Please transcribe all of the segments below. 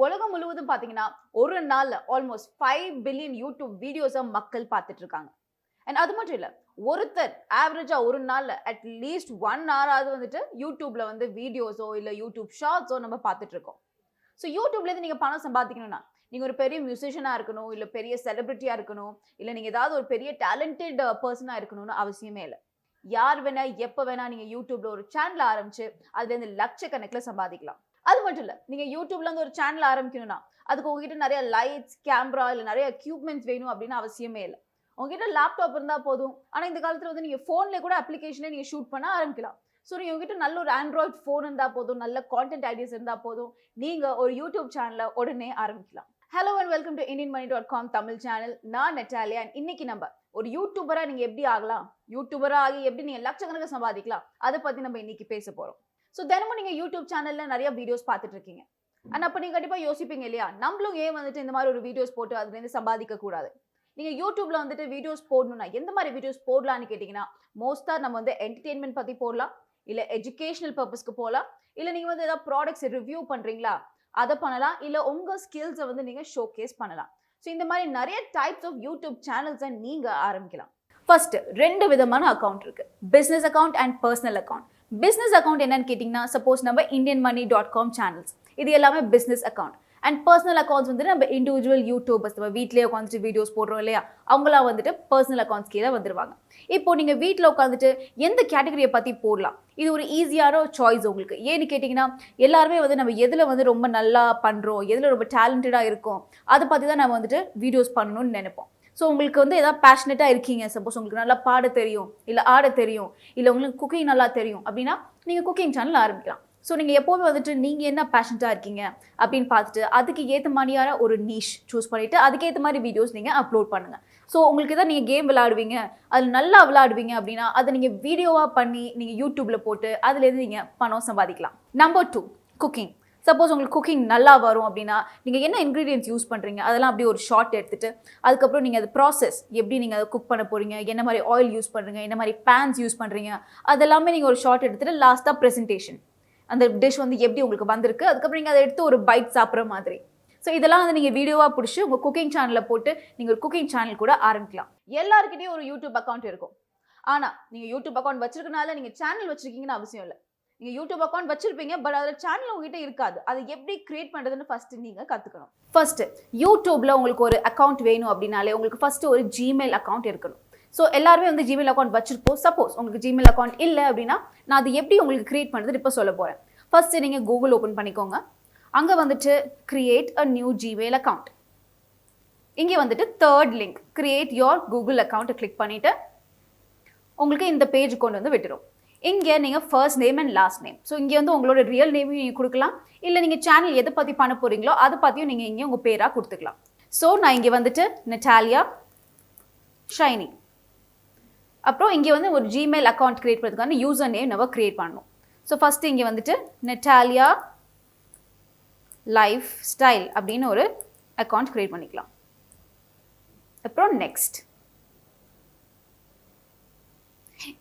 உலகம் முழுவதும் பாத்தீங்கன்னா ஒரு நாள்ல ஆல்மோஸ்ட் 5 பில்லியன் யூடியூப் வீடியோஸை மக்கள் பார்த்துட்டு இருக்காங்க. அண்ட் அது மட்டும் இல்ல, ஒருத்தர் ஆவரேஜா ஒரு நாள்ல அட்லீஸ்ட் 1 hour ஆவது வந்துட்டு யூடியூப்ல வந்து வீடியோஸோ இல்ல யூடியூப் ஷார்ட்ஸோ நம்ம பார்த்துட்டு இருக்கோம். ஸோ யூடியூப்ல இருந்து நீங்க பணம் சம்பாதிக்கணும்னா நீங்க ஒரு பெரிய மியூசிஷியனா இருக்கணும், இல்ல பெரிய செலிபிரிட்டியா இருக்கணும், இல்ல நீங்க ஏதாவது ஒரு பெரிய டேலண்டட் பர்சனா இருக்கணும்னு அவசியமே இல்லை. யார் வேணா எப்ப வேணா நீங்க யூடியூப்ல ஒரு சேனல் ஆரம்பிச்சு அதுல இருந்து லட்சக்கணக்கில் சம்பாதிக்கலாம். அது மட்டும் இல்ல, நீங்க யூடியூப்ல இருந்து ஒரு சேனல் ஆரம்பிக்கணும்னா அதுக்கு உங்ககிட்ட நிறைய லைட்ஸ், கேமரா இல்ல நிறைய எக்யூப்மெண்ட்ஸ் வேணும் அப்படின்னு அவசியமே இல்லை. உங்ககிட்ட லேப்டாப் இருந்தா போதும். ஆனா இந்த காலத்துல வந்து நீங்க போன்ல கூட அப்ளிகேஷன்ல நீங்க ஷூட் பண்ண ஆரம்பிக்கலாம். ஸோ நீங்க உங்ககிட்ட நல்ல ஒரு ஆண்ட்ராய்ட் போன் இருந்தா போதும், நல்ல கான்டென்ட் ஐடியாஸ் இருந்தா போதும், நீங்க ஒரு யூடியூப் சேனலை உடனே ஆரம்பிக்கலாம். Hello and welcome to indianmoney.com Tamil channel. நான் நெட்டாலியா. இன்னைக்கு நம்ம ஒரு யூடியூபரா நீங்க எப்படி ஆகலாம், யூடியூபரா ஆகி எப்படி நீங்க லட்சக்கணக்கில் சம்பாதிக்கலாம், அதை பத்தி நம்ம இன்னைக்கு பேச போறோம். ஸோ தினமும் நீங்க யூடியூப் சேனல்ல நிறைய வீடியோஸ் பார்த்துட்டு இருக்கீங்க. ஆனா அப்ப நீங்க கண்டிப்பா யோசிப்பீங்க இல்லையா, நம்மளும் ஏன் வந்துட்டு இந்த மாதிரி ஒரு வீடியோஸ் போட்டு அதுல இருந்து சம்பாதிக்க கூடாது. நீங்க யூடியூப்ல வந்துட்டு வீடியோஸ் போடணும்னா எந்த மாதிரி வீடியோஸ் போடலாம்னு கேட்டீங்கன்னா, மோஸ்டா நம்ம வந்து என்டர்டெயின்மெண்ட் பத்தி போடலாம், இல்ல எஜுகேஷனல் பர்பஸ்க்கு போகலாம், இல்ல நீங்க வந்து ஏதாவது ப்ராடக்ட்ஸ் ரிவ்யூ பண்றீங்களா அதை பண்ணலாம், இல்ல உங்க ஸ்கில்ஸை வந்து நீங்க ஷோகேஸ் பண்ணலாம். ஸோ இந்த மாதிரி நிறைய டைப்ஸ் ஆஃப் யூடியூப் சேனல்ஸை நீங்க ஆரம்பிக்கலாம். ஃபர்ஸ்ட் 2 விதமான அக்கௌண்ட் இருக்கு, business account and personal account. Business account என்னன்னு கேட்டீங்கன்னா, சப்போஸ் நம்ம indianmoney.com சேனல்ஸ், இது எல்லாமே business account. And personal accounts வந்து நம்ம இண்டிவிஜுவல் யூடியூபர்ஸ், நம்ம வீட்லேயே உட்காந்துட்டு வீடியோஸ் போடுறோம் இல்லையா, அவங்களாம் வந்துட்டு பர்சனல் அக்கௌண்ட்ஸ் கீழே வந்துருவாங்க. இப்போ நீங்கள் வீட்டில் உட்காந்துட்டு எந்த கேட்டகரியை பற்றி போடலாம், இது ஒரு ஈஸியான சாய்ஸ் உங்களுக்கு. ஏன்னு கேட்டிங்கன்னா, எல்லாருமே வந்து நம்ம எதில் வந்து ரொம்ப நல்லா பண்ணுறோம், எதில் ரொம்ப டேலண்டடாக இருக்கும், அதை பற்றி தான் நம்ம வந்துட்டு வீடியோஸ் பண்ணணும்னு நினைப்போம். ஸோ உங்களுக்கு வந்து எதாவது பேஷனேட்டாக இருக்கீங்க, சப்போஸ் உங்களுக்கு நல்லா பாட தெரியும், இல்லை ஆட தெரியும், இல்லை உங்களுக்கு குக்கிங் நல்லா தெரியும் அப்படின்னா நீங்கள் குக்கிங் சேனல் ஆரம்பிக்கலாம். ஸோ நீங்கள் எப்போவுமே வந்துட்டு நீங்கள் என்ன பேஷனட்டாக இருக்கீங்க அப்படின்னு பார்த்துட்டு அதுக்கு ஏற்ற மாதிரியான ஒரு நீஷ் சூஸ் பண்ணிவிட்டு அதுக்கேற்ற மாதிரி வீடியோஸ் நீங்கள் அப்லோட் பண்ணுங்கள். ஸோ உங்களுக்கு தான் நீங்கள் கேம் விளையாடுவீங்க, அதில் நல்லா விளையாடுவீங்க அப்படின்னா அதை நீங்கள் வீடியோவாக பண்ணி நீங்கள் யூடியூப்பில் போட்டு அதுலேருந்து நீங்கள் பணம் சம்பாதிக்கலாம். Number 2, cooking. சப்போஸ் உங்களுக்கு குக்கிங் நல்லா வரும் அப்படின்னா நீங்கள் என்ன இன்க்ரீடியன்ட்ஸ் யூஸ் பண்ணுறீங்க அதெல்லாம் அப்படியே ஒரு ஷார்ட் எடுத்துகிட்டு அதுக்கப்புறம் நீங்கள் அது ப்ராசஸ் எப்படி நீங்கள் அதை குக் பண்ண போகிறீங்க, என்ன மாதிரி ஆயில் யூஸ் பண்ணுறீங்க, என்ன மாதிரி பேன்ஸ் யூஸ் பண்ணுறீங்க, அதெல்லாமே நீங்கள் ஒரு ஷார்ட் எடுத்துகிட்டு லாஸ்ட்டாக ப்ரெசன்டேஷன், அந்த டிஷ் வந்து எப்படி உங்களுக்கு வந்திருக்கு, அதுக்கப்புறம் நீங்கள் அதை எடுத்து ஒரு பைட் சாப்பிட்ற மாதிரி. ஸோ இதெல்லாம் வந்து நீங்கள் வீடியோவாக பிடிச்சி உங்கள் குக்கிங் சேனலில் போட்டு நீங்கள் ஒரு குக்கிங் சேனல் கூட ஆரம்பிக்கலாம். எல்லாருக்கிட்டையும் ஒரு யூடியூப் அக்கௌண்ட் இருக்கும். ஆனால் நீங்கள் யூடியூப் அக்கௌண்ட் வச்சிருக்கனால நீங்கள் சேனல் வச்சிருக்கீங்கன்னு அவசியம் இல்லை. நீங்கள் யூடியூப் அக்கௌண்ட் வச்சிருப்பீங்க, பட் அதில் சேனல் உங்ககிட்ட இருக்காது. அதை எப்படி கிரியேட் பண்ணுறதுன்னு ஃபர்ஸ்ட் நீங்கள் கற்றுக்கணும். ஃபர்ஸ்ட் யூடியூப்பில் உங்களுக்கு ஒரு அக்கௌண்ட் வேணும் அப்படின்னாலே உங்களுக்கு ஃபர்ஸ்ட் ஒரு ஜிமெயில் அக்கௌண்ட் இருக்கணும். ஸோ எல்லாருமே வந்து ஜிமெயில் அக்கௌண்ட் வச்சிருப்போம். சப்போஸ் உங்களுக்கு ஜிமெயில் அக்கௌண்ட் இல்லை அப்படின்னா நான் அது எப்படி உங்களுக்கு கிரியேட் பண்ணுறது இப்போ சொல்ல போகிறேன். ஃபர்ஸ்ட் நீங்கள் கூகுள் ஓப்பன் பண்ணிக்கோங்க. அங்கே வந்துட்டு create a new Gmail account, இங்கே வந்துட்டு 3rd link create your Google அக்கௌண்ட்டை கிளிக் பண்ணிவிட்டு உங்களுக்கு இந்த பேஜ் கொண்டு வந்து விட்டுரும். இங்கே நீங்கள் first name and last name, so இங்கே வந்து உங்களோட ரியல் நேமையும் நீங்கள் கொடுக்கலாம், இல்லை நீங்கள் சேனல் எதை பற்றி பண்ண போகிறீங்களோ அதை பற்றியும் நீங்கள் இங்கே உங்கள் பேராக கொடுத்துக்கலாம். ஸோ நான் இங்கே வந்துட்டு நெட்டாலியா ஷைனி, அப்புறம் இங்கே வந்து ஒரு ஜிமெயில் அக்கௌண்ட் கிரியேட் பண்ணுறதுக்கான யூசர் நேம் நம்ம கிரியேட் பண்ணணும். ஸோ ஃபஸ்ட்டு இங்கே வந்துட்டு நெட்டாலியா லைஃப் ஸ்டைல் அப்படின்னு ஒரு அக்கௌண்ட் கிரியேட் பண்ணிக்கலாம். அப்புறம் நெக்ஸ்ட்.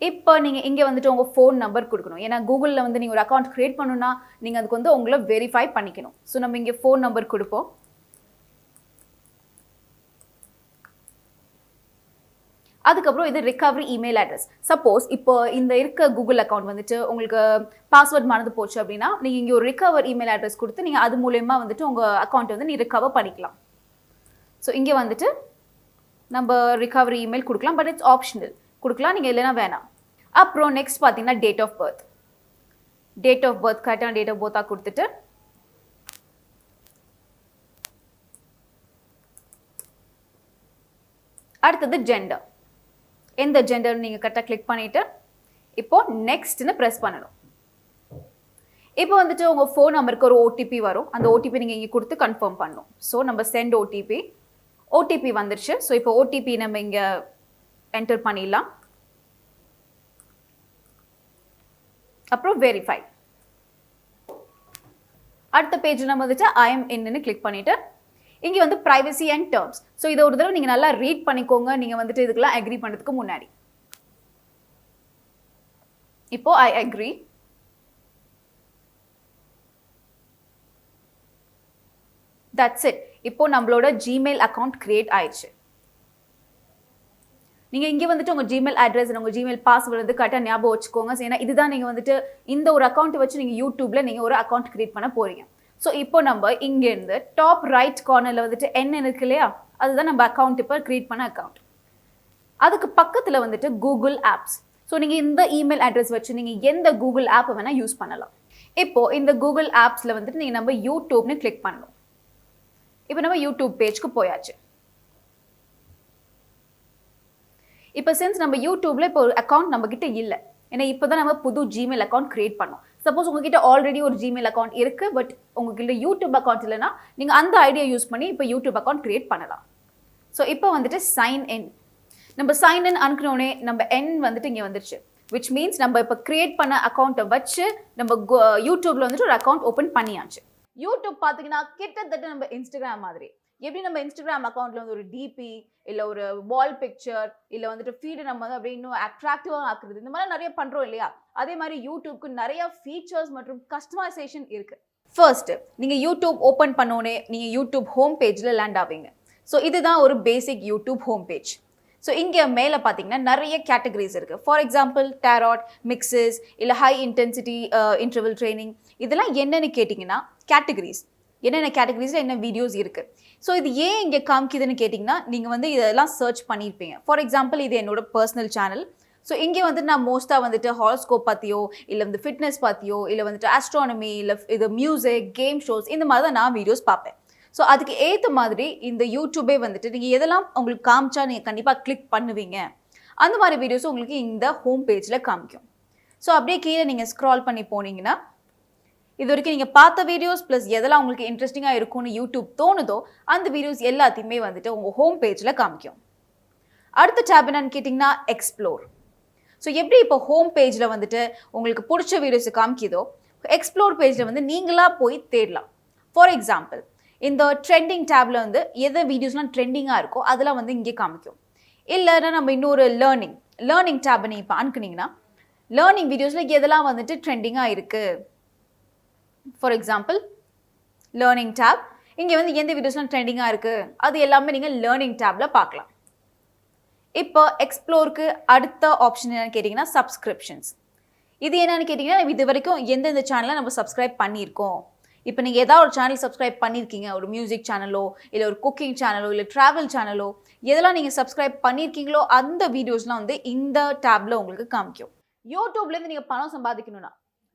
இப்போ நீங்கள் இங்கே வந்துட்டு உங்கள் ஃபோன் நம்பர் கொடுக்கணும். ஏன்னா கூகுளில் வந்து நீங்கள் ஒரு அக்கௌண்ட் கிரியேட் பண்ணணும்னா நீங்கள் அதுக்கு வந்து உங்களை வெரிஃபை பண்ணிக்கணும். ஸோ நம்ம இங்கே ஃபோன் நம்பர் கொடுப்போம். அதுக்கப்புறம் இது ரிகவரி இமெயில் அட்ரஸ். சப்போஸ் இப்போ இந்த இருக்க கூகுள் அக்கௌண்ட் வந்துட்டு உங்களுக்கு பாஸ்வேர்ட் மறந்து போச்சு அப்படின்னா நீங்கள் இங்கே ஒரு ரிகவர் இமெயில் அட்ரஸ் கொடுத்து நீங்கள் அது மூலயமா வந்துட்டு உங்கள் அக்கௌண்ட் வந்து நீ ரிகவர் பண்ணிக்கலாம். ஸோ இங்கே வந்துட்டு நம்ம ரிகவரி இமெயில் கொடுக்கலாம், பட் இட்ஸ் ஆப்ஷனல், கொடுக்கலாம், நீங்கள் இல்லைனா வேணாம். அப்புறம் நெக்ஸ்ட் பார்த்தீங்கன்னா date of birth. Date of birth கரெக்டான டேட் ஆஃப் பர்த்தாக கொடுத்துட்டு அடுத்தது ஜெண்டர், எந்த ஜெண்டர் நீங்கள் கரெக்டாக கிளிக் பண்ணிவிட்டு இப்போது நெக்ஸ்ட்னு ப்ரெஸ் பண்ணணும். இப்போ வந்துட்டு உங்கள் ஃபோன் நம்பருக்கு ஒரு ஓடிபி வரும், அந்த ஓடிபி நீங்கள் இங்கே கொடுத்து கன்ஃபார்ம் பண்ணணும். ஸோ நம்ம சென்ட் ஓடிபி வந்துருச்சு. ஸோ இப்போ ஓடிபி நம்ம இங்கே என்டர் பண்ணிடலாம். அப்புறம் வெரிஃபை. அடுத்த பேஜ் நம்ம வந்துட்டு ஐஎம் இன்னு கிளிக் பண்ணிவிட்டு இங்கே வந்து ப்ரைவசி அண்ட் டேர்ம்ஸ். ஸோ இதை ஒரு தடவை நீங்கள் நல்லா ரீட் பண்ணிக்கோங்க, நீங்கள் வந்துட்டு இதுக்கெல்லாம் அக்ரி பண்ணுறதுக்கு முன்னாடி. இப்போ ஐ அக்ரி. That's it. இப்போ நம்மளோட ஜிமெயில் அக்கௌண்ட் கிரியேட் ஆயிடுச்சு. நீங்கள் இங்கே வந்துட்டு உங்கள் ஜிமெயில் அட்ரஸ் உங்கள் ஜிமெயில் பாஸ்வேர்டு வந்து கரெக்டாக ஞாபகம் வச்சுக்கோங்க. ஏன்னா இதுதான் நீங்கள் வந்துட்டு இந்த ஒரு அக்கௌண்ட் வச்சு நீங்கள் யூடியூப்பில் நீங்கள் ஒரு அக்கௌண்ட் கிரியேட் பண்ண போகிறீங்க. ஸோ இப்போ நம்ம இங்கேருந்து டாப் ரைட் கார்னரில் வந்துட்டு என்ன இருக்கு இல்லையா, அதுதான் நம்ம அக்கௌண்ட் இப்போ கிரியேட் பண்ண அக்கௌண்ட். அதுக்கு பக்கத்தில் வந்துட்டு கூகுள் ஆப்ஸ். ஸோ நீங்கள் இந்த இமெயில் அட்ரஸ் வச்சு நீங்கள் எந்த கூகுள் ஆப்பை வேணால் யூஸ் பண்ணலாம். இப்போது இந்த கூகுள் ஆப்ஸில் வந்துட்டு நீங்கள் நம்ம யூடியூப்னு கிளிக் பண்ணணும். இப்போ நம்ம யூடியூப் பேஜ்க்கு போயாச்சு. இப்போ சின்ஸ் நம்ம யூடியூப்ல இப்போ ஒரு அக்கௌண்ட் நம்ம கிட்ட இல்லை, ஏன்னா இப்போ தான் நம்ம புது ஜிமெயில் அக்கௌண்ட் கிரியேட் பண்ணோம். சப்போஸ் உங்ககிட்ட ஆல்ரெடி ஒரு ஜிமெயில் அக்கௌண்ட் இருக்கு, பட் உங்ககிட்ட யூடியூப் அக்கௌண்ட் இல்லைன்னா நீங்கள் அந்த ஐடியா யூஸ் பண்ணி இப்போ யூடியூப் அக்கௌண்ட் கிரியேட் பண்ணலாம். ஸோ இப்போ வந்துட்டு சைன் இன். நம்ம சைன் இன் அனுக்கணுன்னே நம்ம என் வந்துட்டு இங்கே வந்துருச்சு. விச் மீன்ஸ் நம்ம இப்போ கிரியேட் பண்ண அக்கௌண்ட்டை வச்சு நம்ம யூடியூப்ல வந்துட்டு ஒரு அக்கௌண்ட் ஓப்பன் பண்ணியாச்சு. யூடியூப் பார்த்தீங்கன்னா கிட்டத்தட்ட நம்ம இன்ஸ்டாகிராம் மாதிரி. எப்படி நம்ம இன்ஸ்டாகிராம் அக்கௌண்ட்ல வந்து ஒரு டிபி இல்லை ஒரு வால் பிக்சர் இல்லை வந்துட்டு ஃபீடு நம்ம வந்து அப்படியே இன்னும் அட்ராக்டிவாக ஆக்குறது, இந்த மாதிரி நிறைய பண்ணுறோம் இல்லையா, அதே மாதிரி யூடியூப்க்கு நிறைய ஃபீச்சர்ஸ் மற்றும் கஸ்டமைசேஷன் இருக்கு. ஃபர்ஸ்ட் நீங்கள் யூடியூப் ஓப்பன் பண்ணோன்னே நீங்கள் யூடியூப் ஹோம் பேஜில் லேண்ட் ஆவீங்க. ஸோ இதுதான் ஒரு பேசிக் யூடியூப் ஹோம் பேஜ். ஸோ இங்கே மேலே பார்த்தீங்கன்னா நிறைய கேட்டகரிஸ் இருக்குது. ஃபார் எக்ஸாம்பிள் டேராட், மிக்ஸஸ் இல்லை ஹை இன்டென்சிட்டி இன்டர்வல் ட்ரைனிங், இதெல்லாம் என்னென்னு கேட்டிங்கன்னா கேட்டகரிஸ், என்னென்ன கேட்டகரிஸில் என்ன வீடியோஸ் இருக்குது. ஸோ இது ஏன் இங்கே காமிக்குதுன்னு கேட்டிங்கன்னா நீங்கள் வந்து இதெல்லாம் சர்ச் பண்ணியிருப்பீங்க. ஃபார் எக்ஸாம்பிள் இது என்னோட பர்சனல் சேனல். ஸோ இங்கே வந்து நான் மோஸ்ட்டாக வந்துட்டு ஹாரோஸ்கோப் பற்றியோ இல்லை வந்து ஃபிட்னஸ் பற்றியோ இல்லை வந்துட்டு ஆஸ்ட்ரானமி இல்லை இது மியூசிக், கேம் ஷோஸ், இந்த மாதிரி தான் நான் வீடியோஸ் பார்ப்பேன். ஸோ அதுக்கு ஏற்ற மாதிரி இந்த யூடியூபே வந்துட்டு நீங்கள் எதெல்லாம் உங்களுக்கு காமிச்சா நீங்கள் கண்டிப்பாக கிளிக் பண்ணுவீங்க, அந்த மாதிரி வீடியோஸ் உங்களுக்கு இந்த ஹோம் பேஜில் காமிக்கும். ஸோ அப்படியே கீழே நீங்கள் ஸ்க்ரால் பண்ணி போனீங்கன்னா இது வரைக்கும் நீங்கள் பார்த்த வீடியோஸ் ப்ளஸ் எதெல்லாம் உங்களுக்கு இன்ட்ரெஸ்டிங்காக இருக்கும்னு யூடியூப் தோணுதோ அந்த வீடியோஸ் எல்லாத்தையுமே வந்துட்டு உங்கள் ஹோம் பேஜில் காமிக்கும். அடுத்த டேப் என்னன்னு கேட்டிங்கன்னா எக்ஸ்ப்ளோர். ஸோ எப்படி இப்போ ஹோம் பேஜில் வந்துட்டு உங்களுக்கு பிடிச்ச வீடியோஸ் காமிக்குதோ, எக்ஸ்ப்ளோர் பேஜில் வந்து நீங்களாக போய் தேடலாம். ஃபார் எக்ஸாம்பிள் இந்த ட்ரெண்டிங் டேப்ல வந்து எதை வீடியோஸ்லாம் ட்ரெண்டிங்காக இருக்கோ அதெல்லாம் வந்து இங்கே காமிக்கும். இல்லைன்னா நம்ம இன்னொரு லேர்னிங் டேப் நீங்கள் இப்போ அனுக்குனீங்கன்னா லேர்னிங் வீடியோஸில் எதெல்லாம் வந்துட்டு ட்ரெண்டிங்காக இருக்குது. ஃபார் எக்ஸாம்பிள் லேர்னிங் டேப், இங்கே வந்து எந்த வீடியோஸ்லாம் ட்ரெண்டிங்காக இருக்குது அது எல்லாமே நீங்கள் லேர்னிங் டேப்பில் பார்க்கலாம். இப்போ எக்ஸ்ப்ளோருக்கு அடுத்த ஆப்ஷன் என்னென்னு கேட்டிங்கன்னா சப்ஸ்கிரிப்ஷன்ஸ். இது என்னென்னு கேட்டிங்கன்னா இது வரைக்கும் எந்தெந்த சேனலை நம்ம சப்ஸ்கிரைப் பண்ணியிருக்கோம். இப்போ நீங்கள் ஏதாவது ஒரு சேனல் சப்ஸ்கிரைப் பண்ணியிருக்கீங்க, ஒரு மியூசிக் சேனலோ இல்லை ஒரு குக்கிங் சேனலோ இல்லை ட்ராவல் சேனலோ, எதெல்லாம் நீங்கள் சப்ஸ்கிரைப் பண்ணியிருக்கீங்களோ அந்த வீடியோஸ்லாம் வந்து இந்த டேப்பில் உங்களுக்கு காமிக்கும். யூடியூப்லேருந்து நீங்கள் பணம் சம்பாதிக்கணும்னா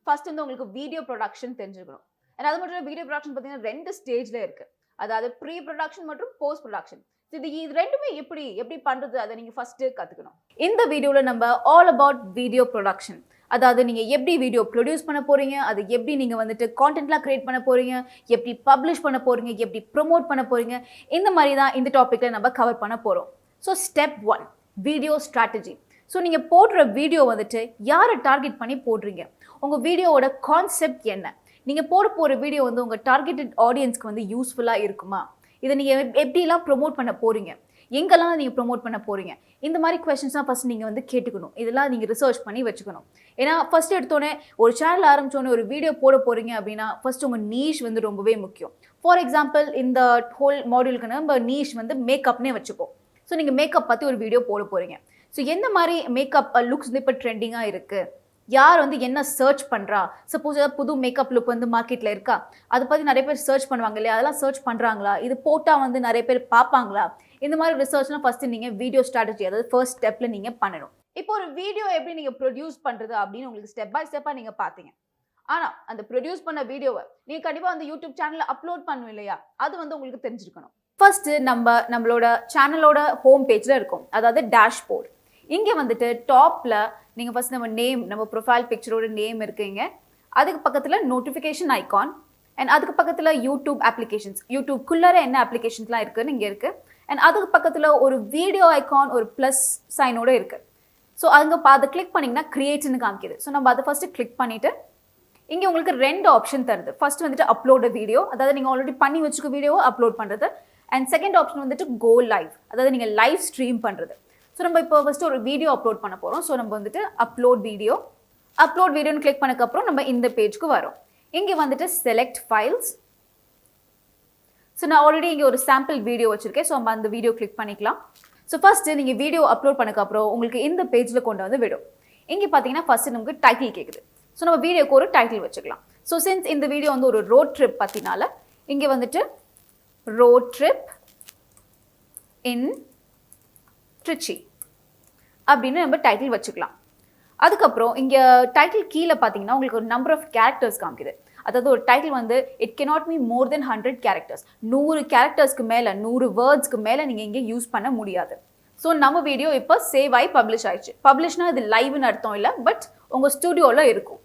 ஃபர்ஸ்ட் வந்து உங்களுக்கு வீடியோ ப்ரொடக்ஷன் தெரிஞ்சுக்கணும். அண்ட் அது மட்டும் வீடியோ ப்ரொடக்ஷன் பார்த்தீங்கன்னா 2 ஸ்டேஜில் இருக்குது. அதாவது ப்ரீ ப்ரொடக்ஷன் மற்றும் போஸ்ட் ப்ரொடக்ஷன். இது ரெண்டுமே எப்படி பண்ணுறது அதை நீங்கள் ஃபஸ்ட்டு கற்றுக்கணும். இந்த வீடியோவில் நம்ம ஆல் அபவுட் வீடியோ ப்ரொடக்ஷன், அதாவது நீங்கள் எப்படி வீடியோ ப்ரொடியூஸ் பண்ண போகிறீங்க, அது எப்படி நீங்கள் வந்துட்டு கான்டென்ட்லாம் க்ரியேட் பண்ண போகிறீங்க, எப்படி பப்ளிஷ் பண்ண போகிறீங்க, எப்படி ப்ரொமோட் பண்ண போகிறீங்க, இந்த மாதிரி தான் இந்த டாப்பிக்கில் நம்ம கவர் பண்ண போகிறோம். So step 1 video strategy. So நீங்கள் போடுற வீடியோ வந்துட்டு யாரை டார்கெட் பண்ணி போடுறீங்க, உங்கள் வீடியோவோட கான்செப்ட் என்ன, நீங்கள் போட போகிற வீடியோ வந்து உங்கள் டார்கெட்டட் ஆடியன்ஸ்க்கு வந்து யூஸ்ஃபுல்லாக இருக்குமா, இதை நீங்கள் எப்படிலாம் ப்ரொமோட் பண்ண போகிறீங்க, எங்கெல்லாம் நீங்கள் ப்ரொமோட் பண்ண போகிறீங்க, இந்த மாதிரி கொஸ்டின்ஸ்லாம் ஃபஸ்ட் நீங்கள் வந்து கேட்டுக்கணும். இதெல்லாம் நீங்கள் ரிசர்ச் பண்ணி வச்சுக்கணும். ஏன்னா ஃபஸ்ட் எடுத்தோடனே ஒரு சேனல் ஆரம்பித்தோடனே ஒரு வீடியோ போட போகிறீங்க அப்படின்னா ஃபஸ்ட் உங்கள் நீஷ் வந்து ரொம்பவே முக்கியம். ஃபார் எக்ஸாம்பிள் இந்த ஹோல் மாடியூலுக்கு நம்ம நீஷ் வந்து மேக்கப்னே வச்சுப்போம். ஸோ நீங்கள் மேக்கப் பற்றி ஒரு வீடியோ போட போகிறீங்க. ஸோ எந்த மாதிரி மேக்கப் லுக்ஸ் வந்து இப்போ ட்ரெண்டிங்காக இருக்குது, யார் வந்து என்ன சர்ச் பண்ணுறா, சப்போஸ் ஏதாவது புது மேக்கப் லுக் வந்து மார்க்கெட்டில் இருக்கா, அதை பற்றி நிறைய பேர் சர்ச் பண்ணுவாங்க இல்லையா, அதெல்லாம் சர்ச் பண்ணுறாங்களா, இது போட்டால் வந்து நிறைய பேர் பார்ப்பாங்களா, இந்த மாதிரி ரிசர்ச்லாம் ஃபஸ்ட்டு நீங்கள் வீடியோ ஸ்ட்ராட்டஜி, அதாவது ஃபர்ஸ்ட் ஸ்டெப்பில் நீங்கள் பண்ணணும். இப்போ ஒரு வீடியோ எப்படி நீங்கள் ப்ரொடியூஸ் பண்ணுறது அப்படின்னு உங்களுக்கு ஸ்டெப் பை ஸ்டெப்பாக நீங்கள் பார்த்தீங்க. ஆனால் அந்த ப்ரொடியூஸ் பண்ண வீடியோவை நீங்கள் கண்டிப்பாக அந்த யூடியூப் சேனலில் அப்லோட் பண்ணும் இல்லையா, அது வந்து உங்களுக்கு தெரிஞ்சிருக்கணும். ஃபர்ஸ்ட்டு நம்மளோட சேனலோட ஹோம் பேஜில் இருக்கும், அதாவது டேஷ்போர்ட். இங்கே வந்துட்டு டாப்பில் நீங்கள் ஃபஸ்ட் நம்ம ப்ரொஃபைல் பிக்சரோட நேம் இருக்குங்க, அதுக்கு பக்கத்தில் நோட்டிஃபிகேஷன் ஐகான், அண்ட் அதுக்கு பக்கத்தில் யூடியூப் அப்ளிகேஷன்ஸ், யூடியூப்குள்ளே என்ன அப்ளிகேஷன்ஸ்லாம் இருக்குதுன்னு இங்கே இருக்குது. அண்ட் அதுக்கு பக்கத்தில் ஒரு வீடியோ ஐகான் ஒரு ப்ளஸ் சைனோடு இருக்குது. ஸோ அங்கே அதை கிளிக் பண்ணிங்கன்னா க்ரியேட்னு காமிக்குது. ஸோ நம்ம அதை ஃபஸ்ட்டு கிளிக் பண்ணிவிட்டு இங்கே உங்களுக்கு 2 ஆப்ஷன் தருது. ஃபர்ஸ்ட் வந்துட்டு அப்லோட் வீடியோ, அதாவது நீங்கள் ஆல்ரெடி பண்ணி வச்சுக்க வீடியோவை அப்லோட் பண்ணுறது. அண்ட் செகண்ட் ஆப்ஷன் வந்துட்டு கோ லைவ், அதாவது நீங்கள் லைவ் ஸ்ட்ரீம் பண்ணுறது. ஸோ நம்ம இப்போ ஃபஸ்ட்டு ஒரு வீடியோ அப்லோட் பண்ண போகிறோம். ஸோ நம்ம வந்துட்டு அப்லோட் வீடியோன்னு கிளிக் பண்ணக்கப்புறம் நம்ம இந்த பேஜ்க்கு வரோம். இங்கே வந்துட்டு செலக்ட் ஃபைல்ஸ். ஸோ நான் ஆல்ரெடி இங்கே ஒரு சாம்பிள் வீடியோ வச்சுருக்கேன். ஸோ நம்ம அந்த வீடியோ கிளிக் பண்ணிக்கலாம். ஸோ ஃபஸ்ட்டு நீங்கள் வீடியோ அப்லோட் பண்ணக்கப்புறம் உங்களுக்கு இந்த பேஜில் கொண்டு வந்து விடும். இங்கே பார்த்தீங்கன்னா ஃபஸ்ட்டு நமக்கு டைட்டில் கேட்குது. ஸோ நம்ம வீடியோக்கு ஒரு டைட்டில் வச்சுக்கலாம். ஸோ சின்ஸ் இந்த வீடியோ வந்து ஒரு ரோட் ட்ரிப் பற்றினால இங்கே வந்துட்டு ரோட் ட்ரிப் இன் ட்ரிச்சி அப்படின்னு நம்ம டைட்டில் வச்சுக்கலாம். அதுக்கப்புறம் இங்கே டைட்டில் கீழே பார்த்தீங்கன்னா உங்களுக்கு ஒரு நம்பர் ஆஃப் கேரக்டர்ஸ் காமிக்குது. அதாவது ஒரு டைட்டில் வந்து it cannot be more than 100 characters. 100 கேரக்டர்ஸ்க்கு மேலே 100 வேர்ட்ஸ்க்கு மேலே நீங்கள் இங்கே யூஸ் பண்ண முடியாது. ஸோ நம்ம வீடியோ இப்போ சேவ் ஆகி பப்ளிஷ் ஆயிடுச்சு. பப்ளிஷ்னா இது லைவ்னு அர்த்தம் இல்லை, பட் உங்கள் ஸ்டுடியோவில் இருக்கும்.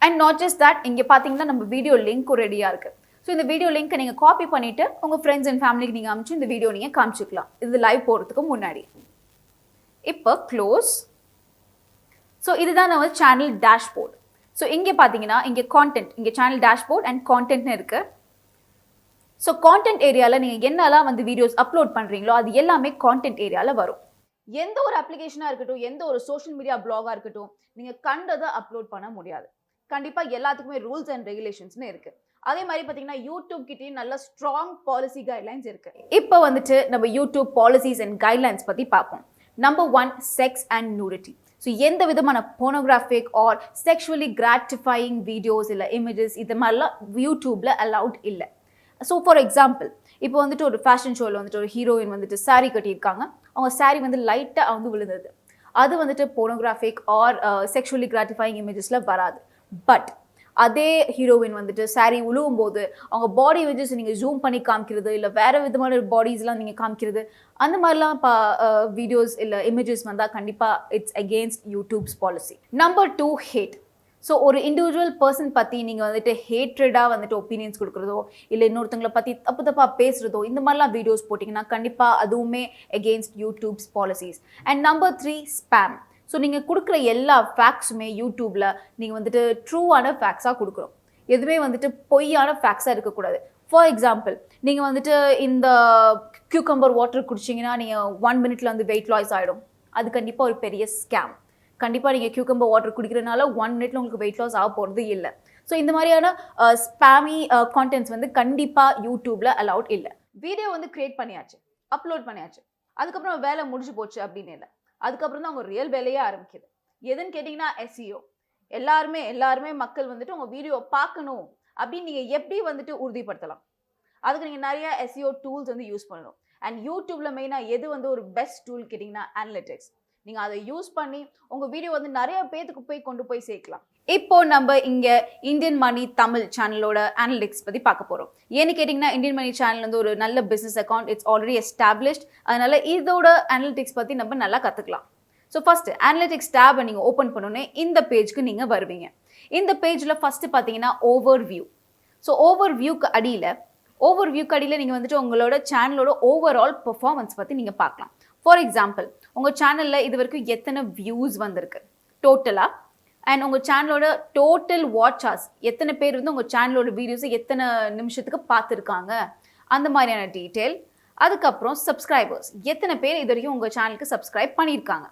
அண்ட் நாட் ஜஸ்ட் தட், இங்கே பார்த்தீங்கன்னா நம்ம வீடியோ லிங்க்கும் ரெடியாக இருக்குது. ஸோ இந்த வீடியோ லிங்க்கை நீங்கள் காப்பி பண்ணிவிட்டு உங்கள் ஃப்ரெண்ட்ஸ் அண்ட் ஃபேமிலிக்கு நீங்கள் அனுப்பிச்சு இந்த வீடியோ நீங்கள் காமிச்சிக்கலாம். இது லைவ் போகிறதுக்கு முன்னாடி. இப்போ க்ளோஸ். ஸோ இதுதான் நம்ம சேனல் டேஷ்போர்ட். ஸோ இங்கே பார்த்தீங்கன்னா இங்கே கான்டென்ட், இங்கே சேனல் டேஷ்போர்ட் அண்ட் கான்டென்ட்னு இருக்குது. ஸோ கான்டென்ட் ஏரியாவில் நீங்கள் என்னெல்லாம் வந்து வீடியோஸ் அப்லோட் பண்ணுறீங்களோ அது எல்லாமே கான்டென்ட் ஏரியாவில் வரும். எந்த ஒரு அப்ளிகேஷனாக இருக்கட்டும், எந்த ஒரு சோஷியல் மீடியா பிளாகாக இருக்கட்டும், நீங்கள் கண்டதை அப்லோட் பண்ண முடியாது. கண்டிப்பாக எல்லாத்துக்குமே ரூல்ஸ் அண்ட் ரெகுலேஷன்ஸ்னு இருக்குது. அதே மாதிரி பார்த்தீங்கன்னா யூடியூப் கிட்டேயும் நல்ல ஸ்ட்ராங் பாலிசி கைட்லைன்ஸ் இருக்குது. இப்போ வந்துட்டு நம்ம யூடியூப் பாலிசிஸ் அண்ட் கைட்லைன்ஸ் பற்றி பார்ப்போம். Number 1, sex and nudity. So எந்த விதமான pornographic or sexually gratifying videos இல்லை இமேஜஸ் இது மாதிரிலாம் யூடியூப்பில் அலவுட் இல்லை. ஸோ ஃபார் எக்ஸாம்பிள் இப்போ வந்துட்டு ஒரு ஃபேஷன் ஷோவில் வந்துட்டு ஒரு ஹீரோயின் வந்துட்டு சாரீ கட்டியிருக்காங்க. அவங்க சாரீ வந்து லைட்டாக வந்து விழுந்தது. அது வந்துட்டு போனோகிராஃபிக் ஆர் செக்ஷுவலி கிராட்டிஃபையிங் இமேஜஸில் வராது. பட் அதே ஹீரோயின் வந்துட்டு சாரீ உழுவும் போது அவங்க பாடி இமேஜஸ் நீங்கள் ஜூம் பண்ணி காமிக்கிறது இல்லை வேறு விதமான பாடிஸ்லாம் நீங்கள் காமிக்கிறது, அந்த மாதிரிலாம் வீடியோஸ் இல்லை இமேஜஸ் வந்தால் கண்டிப்பாக it's against YouTube's policy. Number 2, hate. So ஒரு இண்டிவிஜுவல் பர்சன் பற்றி நீங்கள் வந்துட்டு ஹேட்ரடாக வந்துட்டு ஒப்பீனியன்ஸ் கொடுக்குறதோ இல்லை இன்னொருத்தங்களை பற்றி தப்பாக பேசுகிறதோ இந்த மாதிரிலாம் வீடியோஸ் போட்டிங்கன்னா கண்டிப்பாக அதுவுமே against YouTubes policies. And number 3, spam. So நீங்கள் கொடுக்குற எல்லா ஃபேக்ட்ஸுமே யூடியூப்பில் நீங்கள் வந்துட்டு ட்ரூவான ஃபேக்ட்ஸாக கொடுக்குறோம். எதுவுமே வந்துட்டு பொய்யான ஃபேக்ட்ஸாக இருக்கக்கூடாது. ஃபார் எக்ஸாம்பிள் நீங்கள் வந்துட்டு இந்த கியூக்கம்பர் வாட்டர் குடிச்சிங்கன்னா நீங்கள் 1 மினிட்ல வந்து வெயிட் லாஸ் ஆகிடும். அது கண்டிப்பாக ஒரு பெரிய ஸ்கேம். கண்டிப்பாக நீங்கள் கியூக்கம்பர் வாட்டர் குடிக்கிறனால 1 மினிட்ல உங்களுக்கு வெயிட் லாஸ் ஆக போகிறது இல்லை. ஸோ இந்த மாதிரியான ஸ்பேமி கான்டென்ட்ஸ் வந்து கண்டிப்பாக யூடியூப்பில் அலவுட் இல்லை. வீடியோ வந்து கிரியேட் பண்ணியாச்சு, அப்லோட் பண்ணியாச்சு, அதுக்கப்புறம் வேலை முடிஞ்சு போச்சு அப்படின்னு இல்லை. அதுக்கப்புறம் தான் அவங்க ரியல் வேலையே ஆரம்பிக்குது. எதுன்னு கேட்டிங்கன்னா SEO. எல்லாருமே மக்கள் வந்துட்டு உங்கள் வீடியோ பார்க்கணும் அப்படின்னு நீங்கள் எப்படி வந்துட்டு உறுதிப்படுத்தலாம்? அதுக்கு நீங்கள் நிறைய SEO டூல்ஸ் வந்து யூஸ் பண்ணணும். அண்ட் யூடியூப்பில் மெயினாக எது வந்து ஒரு பெஸ்ட் டூல் கேட்டிங்கன்னா அனலிட்டிக்ஸ். நீங்கள் அதை யூஸ் பண்ணி உங்கள் வீடியோ வந்து நிறைய பேத்துக்கு கொண்டு போய் சேர்க்கலாம். இப்போ நம்ம இங்கே இந்தியன் மணி தமிழ் சேனலோட அனலிட்டிக்ஸ் பற்றி பார்க்க போகிறோம். ஏன்னு கேட்டிங்கன்னா இந்தியன் மணி சேனல் வந்து ஒரு நல்ல business account, it's already established. அதனால் இதோட அனலிட்டிக்ஸ் பற்றி நம்ம நல்லா கற்றுக்கலாம். ஸோ ஃபஸ்ட்டு அனலிட்டிக்ஸ் டேபை நீங்கள் ஓப்பன் பண்ணோன்னே இந்த பேஜ்க்கு நீங்கள் வருவீங்க. இந்த பேஜில் ஃபஸ்ட்டு பார்த்தீங்கன்னா ஓவர் வியூ. ஸோ ஓவர் வியூக்கு அடியில் நீங்கள் வந்துட்டு உங்களோட சேனலோட ஓவரால் பெர்ஃபார்மன்ஸ் பற்றி நீங்கள் பார்க்கலாம். ஃபார் எக்ஸாம்பிள் உங்கள் சேனலில் இது வரைக்கும் எத்தனை வியூஸ் வந்திருக்கு டோட்டலாக, அண்ட் உங்கள் சேனலோட டோட்டல் வாட்ச் ஹவர்ஸ், எத்தனை பேர் வந்து உங்கள் சேனலோட வீடியோஸை எத்தனை நிமிஷத்துக்கு பார்த்துருக்காங்க, அந்த மாதிரியான டீட்டெயில். அதுக்கப்புறம் சப்ஸ்கிரைபர்ஸ், எத்தனை பேர் இது வரைக்கும் உங்கள் சேனலுக்கு சப்ஸ்கிரைப் பண்ணியிருக்காங்க,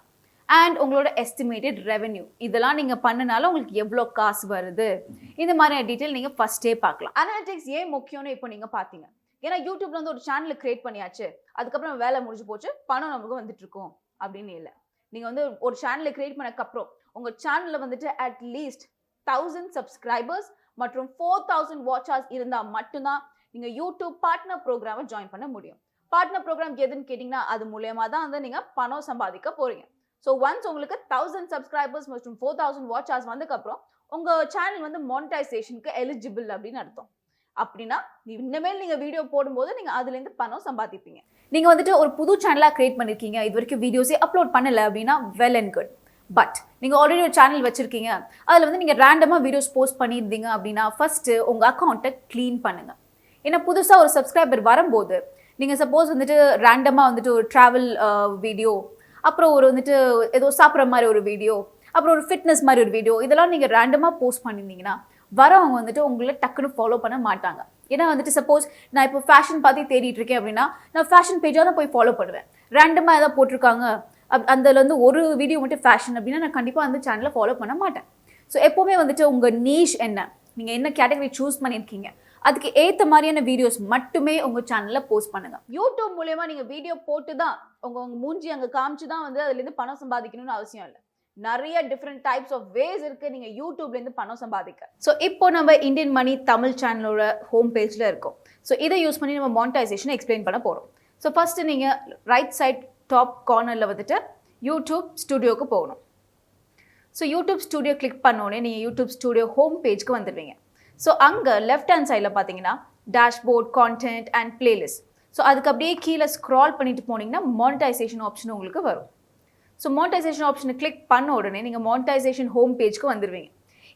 அண்ட் உங்களோட எஸ்டிமேட்டட் ரெவென்யூ, இதெல்லாம் நீங்கள் பண்ணனால உங்களுக்கு எவ்வளோ காசு வருது, இந்த மாதிரியான டீட்டெயில் நீங்கள் ஃபஸ்ட்டே பார்க்கலாம். அனலிட்டிக்ஸ் ஏன் முக்கியம்னு இப்போ நீங்கள் பார்த்தீங்க. ஏன்னா யூடியூப்ல வந்து ஒரு சேனலை கிரியேட் பண்ணியாச்சு, அதுக்கப்புறம் வேலை முடிஞ்சு போச்சு, பணம் நமக்கு வந்துட்டு இருக்கும் அப்படின்னு இல்லை. நீங்கள் வந்து ஒரு சேனலை கிரியேட் பண்ணக்கப்புறம் உங்கள் சேனலில் வந்துட்டு அட்லீஸ்ட் 1000 சப்ஸ்கிரைபர்ஸ் மற்றும் 4000 வாட்ச் ஹவர்ஸ் இருந்தால் மட்டும்தான் நீங்கள் யூடியூப் பார்ட்னர் ப்ரோக்ராமை ஜாயின் பண்ண முடியும். பார்ட்னர் ப்ரோக்ராம் எதுன்னு கேட்டிங்கன்னா அது மூலயமா தான் வந்து நீங்கள் பணம் சம்பாதிக்க போகிறீங்க. ஸோ ஒன்ஸ் உங்களுக்கு 1000 சப்ஸ்கிரைபர்ஸ் மற்றும் 4000 வாட்ச் ஹவர்ஸ் வந்ததுக்கப்புறம் உங்கள் சேனல் வந்து மானிட்டைசேஷனுக்கு எலிஜிபிள் அப்படின்னு அர்த்தம். அப்படின்னா இனிமேல் நீங்கள் வீடியோ போடும்போது நீங்கள் அதுலேருந்து பணம் சம்பாதிப்பீங்க. நீங்கள் வந்துட்டு ஒரு புது சேனலாக கிரியேட் பண்ணியிருக்கீங்க, இது வரைக்கும் வீடியோஸே அப்லோட் பண்ணலை அப்படின்னா வெல் அண்ட் குட். பட் நீங்கள் ஆல்ரெடி ஒரு சேனல் வச்சுருக்கீங்க, அதில் வந்து நீங்கள் ரேண்டமாக வீடியோஸ் போஸ்ட் பண்ணியிருந்தீங்க அப்படின்னா ஃபஸ்ட்டு உங்கள் அக்கௌண்ட்டை க்ளீன் பண்ணுங்கள். ஏன்னா புதுசாக ஒரு சப்ஸ்கிரைபர் வரும்போது நீங்கள் சப்போஸ் வந்துட்டு ரேண்டமாக வந்துட்டு ஒரு ட்ராவல் வீடியோ, அப்புறம் ஒரு வந்துட்டு ஏதோ சாப்பிட்ற மாதிரி ஒரு வீடியோ, அப்புறம் ஒரு ஃபிட்னஸ் மாதிரி ஒரு வீடியோ, இதெல்லாம் நீங்கள் ரேண்டமாக போஸ்ட் பண்ணியிருந்தீங்கன்னா வரவங்க வந்துட்டு உங்களை டக்குன்னு ஃபாலோ பண்ண மாட்டாங்க. ஏன்னா வந்துட்டு சப்போஸ் நான் இப்போ ஃபேஷன் பார்த்து தேடிட்டு இருக்கேன் அப்படின்னா நான் ஃபேஷன் பேஜாக தான் போய் ஃபாலோ பண்ணுவேன். ரேண்டமாக எதாவது போட்டிருக்காங்க அதில் வந்து ஒரு வீடியோ மட்டும் ஃபேஷன் அப்படின்னா நான் கண்டிப்பாக அந்த சேனலை ஃபாலோ பண்ண மாட்டேன். ஸோ எப்போவுமே வந்துட்டு உங்கள் நீஷ் என்ன, நீங்கள் என்ன கேட்டகரி சூஸ் பண்ணியிருக்கீங்க அதுக்கு ஏற்ற மாதிரியான வீடியோஸ் மட்டுமே உங்கள் சேனலில் போஸ்ட் பண்ணுங்கள். யூடியூப் மூலயமா நீங்கள் வீடியோ போட்டு தான் உங்கள் மூஞ்சி அங்கே காமிச்சு தான் வந்து அதுலேருந்து பணம் சம்பாதிக்கணும்னு அவசியம் இல்லை. நிறைய டிஃப்ரெண்ட் டைப்ஸ் ஆஃப் வேஸ் இருக்குது நீங்கள் யூடியூப்லேருந்து பணம் சம்பாதிக்க. ஸோ இப்போ நம்ம இந்தியன் மணி தமிழ் சேனலோட ஹோம் பேஜில் இருக்கோம். ஸோ இதை யூஸ் பண்ணி நம்ம மானிட்டைசேஷனை எக்ஸ்பிளைன் பண்ண போகிறோம். ஸோ ஃபஸ்ட்டு நீங்கள் ரைட் சைட் டாப் கார்னரில் வந்துட்டு யூடியூப் ஸ்டுடியோவுக்கு போகணும். ஸோ யூடியூப் ஸ்டுடியோ கிளிக் பண்ணோடனே நீங்கள் யூடியூப் ஸ்டுடியோ ஹோம் பேஜ்க்கு வந்துடுவீங்க. ஸோ அங்கே லெஃப்ட் ஹேண்ட் சைடில் பார்த்தீங்கன்னா dashboard, content and playlist. So அதுக்கு அப்படியே கீழே ஸ்க்ரால் பண்ணிட்டு போனீங்கன்னா மானிட்டைசேஷன் ஆப்ஷன் உங்களுக்கு வரும். ஸோ மானிட்டைசேஷன் ஆப்ஷனை கிளிக் பண்ண உடனே நீங்கள் மானிட்டைசேஷன் ஹோம் பேஜ்க்கு வந்துடுவீங்க.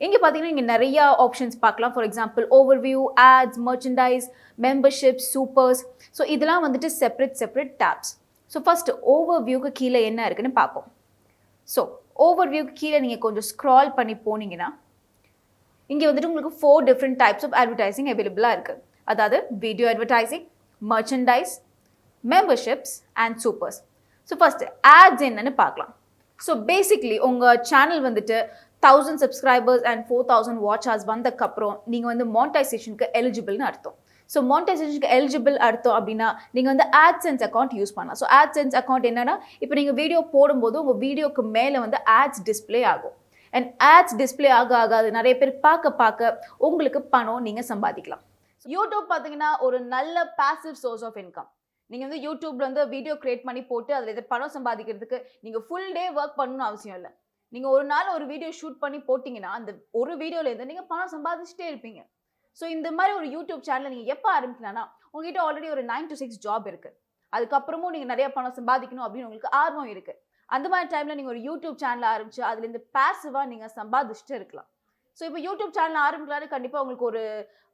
இங்கே பார்த்தீங்கன்னா இங்கே நிறையா ஆப்ஷன்ஸ் பார்க்கலாம். For example overview, ads, merchandise, membership, supers. So இதெல்லாம் வந்துட்டு செப்பரேட் டேப்ஸ். ஸோ ஃபஸ்ட்டு ஓவர்வியூக்கு கீழே என்ன இருக்குன்னு பார்ப்போம். ஸோ ஓவர்வியூக்கு கீழே நீங்கள் கொஞ்சம் ஸ்க்ரால் பண்ணி போனீங்கன்னா இங்கே வந்துட்டு உங்களுக்கு 4 டிஃப்ரெண்ட் டைப்ஸ் ஆஃப் அட்வர்டைசிங் அவைலபிளாக இருக்குது. அதாவது video advertising, merchandise, memberships and supers. So first ads என்னன்னு பார்க்கலாம். ஸோ பேசிக்லி உங்கள் சேனல் வந்துட்டு 1000 சப்ஸ்கிரைபர்ஸ் அண்ட் 4000 வாட்ச் ஹவர்ஸ் வந்ததுக்கப்புறம் நீங்கள் வந்து மானிட்டைசேஷனுக்கு எலிஜிபிள்னு அர்த்தம். ஸோ மானிட்டைசேஷனுக்கு எலிஜிபிள் அர்த்தம் அப்படின்னா நீங்கள் வந்து ஆட்சென்ஸ் அக்கௌண்ட் யூஸ் பண்ணலாம். ஸோ ஆட்சென்ஸ் அக்கௌண்ட் என்னன்னா, இப்போ நீங்கள் வீடியோ போடும்போது உங்கள் வீடியோக்கு மேலே வந்து ஆட்ஸ் டிஸ்பிளே ஆகும். அண்ட் ஆட்ஸ் டிஸ்பிளே ஆகாது நிறைய பேர் பார்க்க உங்களுக்கு பணம் நீங்கள் சம்பாதிக்கலாம். யூடியூப் பார்த்தீங்கன்னா ஒரு நல்ல பாசிவ் சோர்ஸ் ஆஃப் இன்கம். நீங்கள் வந்து யூடியூப்ல வந்து வீடியோ கிரியேட் பண்ணி போட்டு அதில் எது பணம் சம்பாதிக்கிறதுக்கு நீங்கள் ஃபுல் டே ஒர்க் பண்ணணும்னு அவசியம் இல்லை. நீங்கள் ஒரு நாள் ஒரு வீடியோ ஷூட் பண்ணி போட்டிங்கன்னா அந்த ஒரு வீடியோலேருந்து நீங்கள் பணம் சம்பாதிச்சுட்டே இருப்பீங்க. ஸோ இந்த மாதிரி ஒரு யூடியூப் சேனலை நீங்கள் எப்போ ஆரம்பிக்கலாம்னா, உங்ககிட்ட ஆல்ரெடி ஒரு 9 to 6 ஜாப் இருக்குது, அதுக்கப்புறமும் நீங்கள் நிறைய பணம் சம்பாதிக்கணும் அப்படின்னு உங்களுக்கு ஆர்வம் இருக்குது. அந்த மாதிரி டைமில் நீங்கள் ஒரு யூடியூப் சேனல் ஆரம்பிச்சு அதுலேருந்து பேசிவாக நீங்கள் சம்பாதிச்சுட்டு இருக்கலாம். ஸோ இப்போ யூடியூப் சேனல் ஆரம்பிக்கலான்னு கண்டிப்பாக உங்களுக்கு ஒரு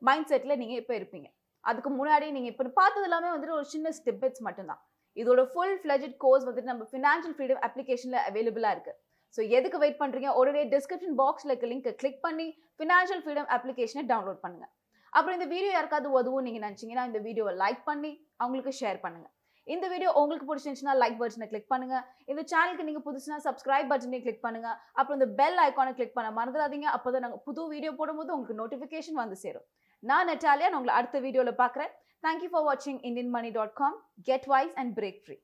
மைண்ட் செட்டில் நீங்கள் இப்போ இருப்பீங்க. அதுக்கு முன்னாடி நீங்கள் இப்போ பார்த்தது எல்லாமே வந்துட்டு ஒரு சின்ன ஸ்டெப்ஸ் மட்டும்தான். இதோட ஃபுல் ஃப்ளெஜ்ட் கோர்ஸ் வந்துட்டு நம்ம ஃபினான்ஷியல் ஃப்ரீடம் அப்ளிகேஷனில் அவைலபிளாக இருக்குது. ஸோ எதுக்கு வெயிட் பண்ணுறீங்க? உடனே டிஸ்கிரிப்ஷன் பாக்ஸில் இருக்க லிங்க்கை கிளிக் பண்ணி ஃபினான்ஷியல் ஃப்ரீடம் அப்ளிகேஷனை டவுன்லோட் பண்ணுங்கள். அப்புறம் இந்த வீடியோ யாருக்காவது உதவும் நீங்கள் நினச்சிங்கன்னா இந்த வீடியோவை லைக் பண்ணி அவங்களுக்கு ஷேர் பண்ணுங்கள். இந்த வீடியோ உங்களுக்கு பிடிச்சிருந்துச்சுன்னா லைக் பட்டனை கிளிக் பண்ணுங்க. இந்த சேனலுக்கு நீங்க புதுசுனா சப்ஸ்கிரைப் பட்டனை கிளிக் பண்ணுங்க. அப்புறம் இந்த பெல் ஐகானை கிளிக் பண்ண மறந்துடாதீங்க. அப்போதான் நாங்கள் புது வீடியோ போடும்போது உங்களுக்கு நோட்டிஃபிகேஷன் வந்து சேரும். நான் நெட்டாலியா, நான் உங்களை அடுத்த வீடியோவில் பார்க்குறேன். Thank you for watching indianmoney.com. Get wise and break free.